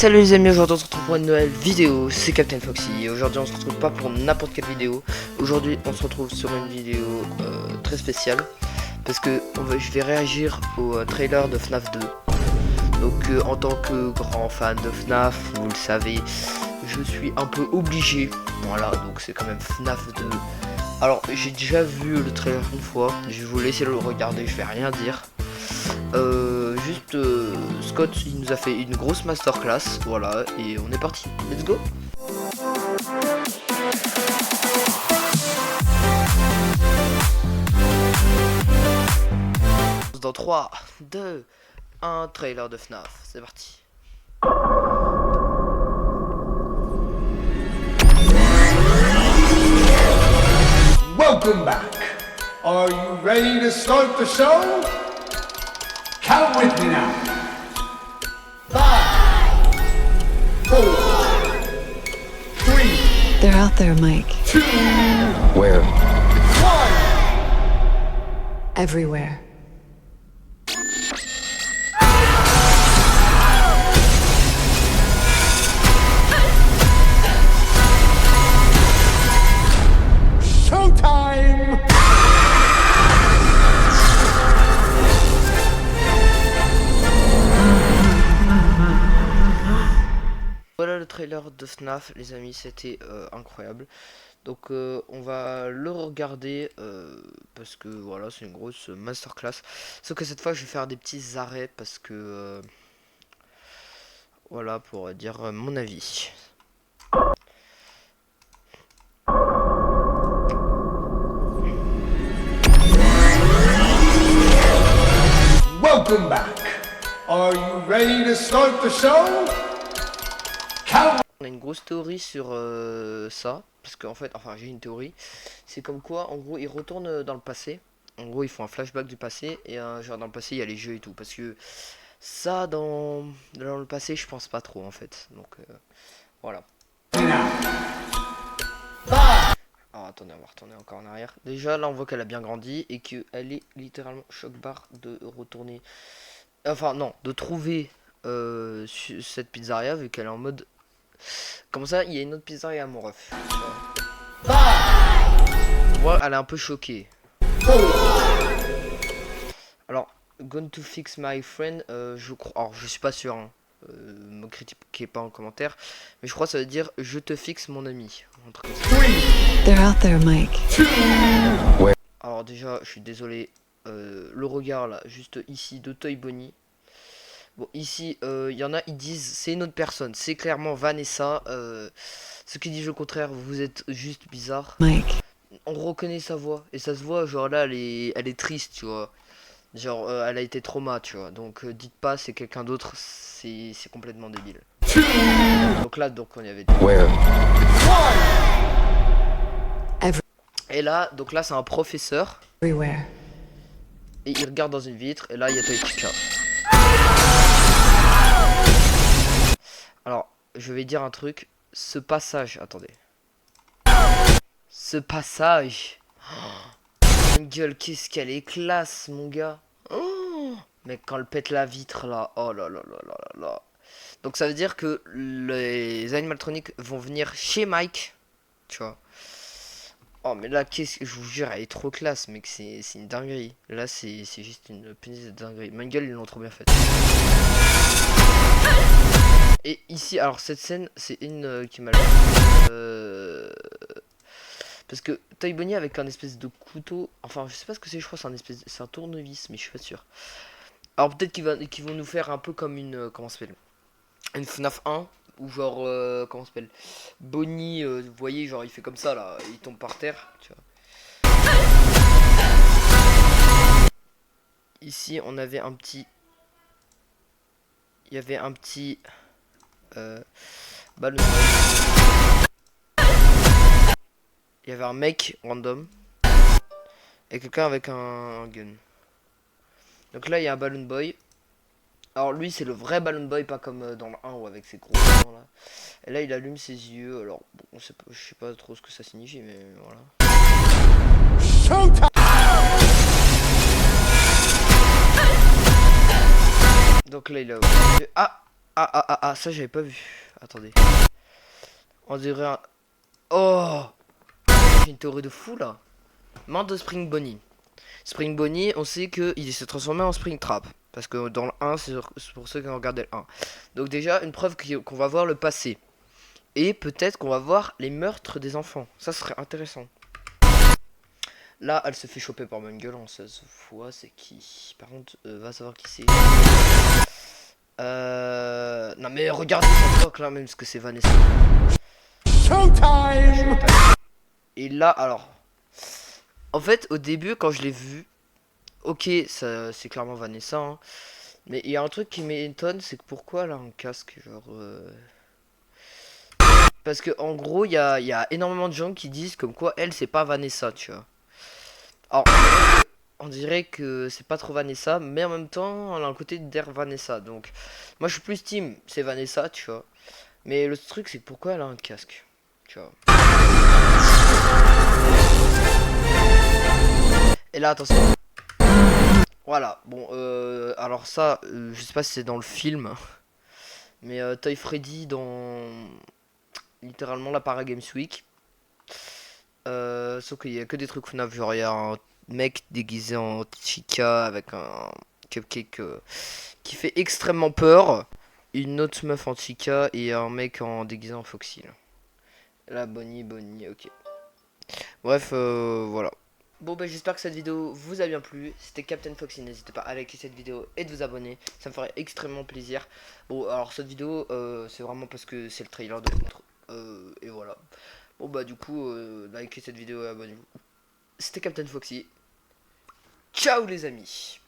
Salut les amis, aujourd'hui on se retrouve pour une nouvelle vidéo, c'est Captain Foxy et aujourd'hui on se retrouve pas pour n'importe quelle vidéo. Aujourd'hui on se retrouve sur une vidéo très spéciale parce que je vais réagir au trailer de FNAF 2. Donc en tant que grand fan de FNAF, vous le savez, je suis un peu obligé, voilà, donc c'est quand même FNAF 2. Alors j'ai déjà vu le trailer une fois, je vais vous laisser le regarder, je vais rien dire. Scott il nous a fait une grosse masterclass, voilà, et on est parti, let's go. Dans 3, 2, 1, trailer de FNAF, c'est parti. Welcome back. Are you ready to start the show? Count with me now. 5, 4, 3. They're out there, Mike. 2, Where? 1. Everywhere. Showtime! Voilà le trailer de FNAF les amis, c'était incroyable. Donc on va le regarder parce que voilà, c'est une grosse masterclass. Sauf que cette fois je vais faire des petits arrêts parce que voilà, pour dire mon avis. Welcome back. Are you ready to start the show? Count. On a une grosse théorie sur ça, parce qu'en fait, enfin j'ai une théorie, c'est comme quoi en gros ils retournent dans le passé, en gros ils font un flashback du passé, et genre dans le passé il y a les jeux et tout, parce que ça dans le passé je pense pas trop en fait, donc voilà. Alors attendez, on va retourner encore en arrière. Déjà là on voit qu'elle a bien grandi, et qu'elle est littéralement choc barre de retourner, enfin non, de trouver cette pizzeria vu qu'elle est en mode... Comme ça, il y a une autre pizzeria à mon ref. Moi, elle est un peu choquée. Alors, going to fix my friend, je crois... Alors, je suis pas sûr, hein. Me critiquez pas en commentaire. Mais je crois que ça veut dire je te fixe mon ami. Un truc comme ça. They're out there, Mike. Alors déjà, je suis désolé. Le regard là, juste ici, de Toy Bonnie. Bon, ici, il y en a, ils disent c'est une autre personne. C'est clairement Vanessa. Ceux qui disent le contraire, vous êtes juste bizarre. Mike. On reconnaît sa voix. Et ça se voit, genre là, elle est triste, tu vois. Genre, elle a été trauma, tu vois. Donc, dites pas c'est quelqu'un d'autre. C'est complètement débile. Donc là, on y avait dit. Where? Et là, donc là, c'est un professeur. Everywhere. Et il regarde dans une vitre. Et là, il y a Toy Chica. Alors, je vais dire un truc. Ce passage, attendez. Ce passage. Oh, ma gueule, qu'est-ce qu'elle est classe, mon gars. Oh, mais quand elle pète la vitre là, oh là là là là là là. Donc ça veut dire que les animatroniques vont venir chez Mike, tu vois. Oh mais là, qu'est-ce que je vous jure, elle est trop classe, mec, c'est une dinguerie. Là, c'est juste une punaise de dinguerie. Ma gueule, ils l'ont trop bien faite. Et ici, alors cette scène, c'est une qui m'a... parce que Toy Bonnie avec un espèce de couteau, enfin je sais pas ce que c'est, je crois que c'est un tournevis, mais je suis pas sûr. Alors peut-être qu'ils vont nous faire un peu comme une, comment ça s'appelle, une FNAF 1, ou genre, comment ça s'appelle, Bonnie, vous voyez, genre il fait comme ça là, il tombe par terre, tu vois. Ici on avait un petit... Il y avait un petit... ballon. Il y avait un mec random. Et quelqu'un avec un gun. Donc là il y a un Balloon Boy. Alors lui c'est le vrai Balloon Boy, pas comme dans le 1 ou avec ses gros dents là. Et là il allume ses yeux. Alors bon, je sais pas trop ce que ça signifie, mais voilà. Donc là il a... Ah Ça j'avais pas vu. Attendez. On dirait un... Oh, j'ai une théorie de fou là. Mort de Spring Bonnie. Spring Bonnie, on sait qu'il s'est transformé en Spring Trap. Parce que dans le 1, c'est pour ceux qui ont regardé le 1. Donc déjà, une preuve qu'on va voir le passé. Et peut-être qu'on va voir les meurtres des enfants. Ça serait intéressant. Là, elle se fait choper par Bungle en 16 fois. C'est qui? Par contre, va savoir qui c'est. Non mais regardez son coq là, même ce que c'est Vanessa. Showtime! Et là, alors... En fait, au début, quand je l'ai vu... Ok, ça, c'est clairement Vanessa, hein. Mais il y a un truc qui m'étonne, c'est que pourquoi elle a un casque, genre... Parce que en gros, il y a énormément de gens qui disent comme quoi elle, c'est pas Vanessa, tu vois. Alors, on dirait que c'est pas trop Vanessa, mais en même temps, elle a un côté d'air Vanessa. Donc, moi, je suis plus team, c'est Vanessa, tu vois. Mais le truc, c'est pourquoi elle a un casque, tu vois. Et là, attention. Voilà, bon, alors ça, je sais pas si c'est dans le film, mais Toy Freddy dans littéralement la Para Games Week. Sauf qu'il y a que des trucs FNAF, genre il y a un mec déguisé en chica avec un cupcake qui fait extrêmement peur, une autre meuf en chica et un mec en déguisé en Foxy. La Bonnie, ok. Bref, voilà. Bon bah j'espère que cette vidéo vous a bien plu. C'était Captain Foxy, n'hésitez pas à liker cette vidéo et de vous abonner, ça me ferait extrêmement plaisir. Bon alors cette vidéo c'est vraiment parce que c'est le trailer de l'autre et voilà. Bon bah du coup likez cette vidéo et abonnez-vous. C'était Captain Foxy. Ciao les amis.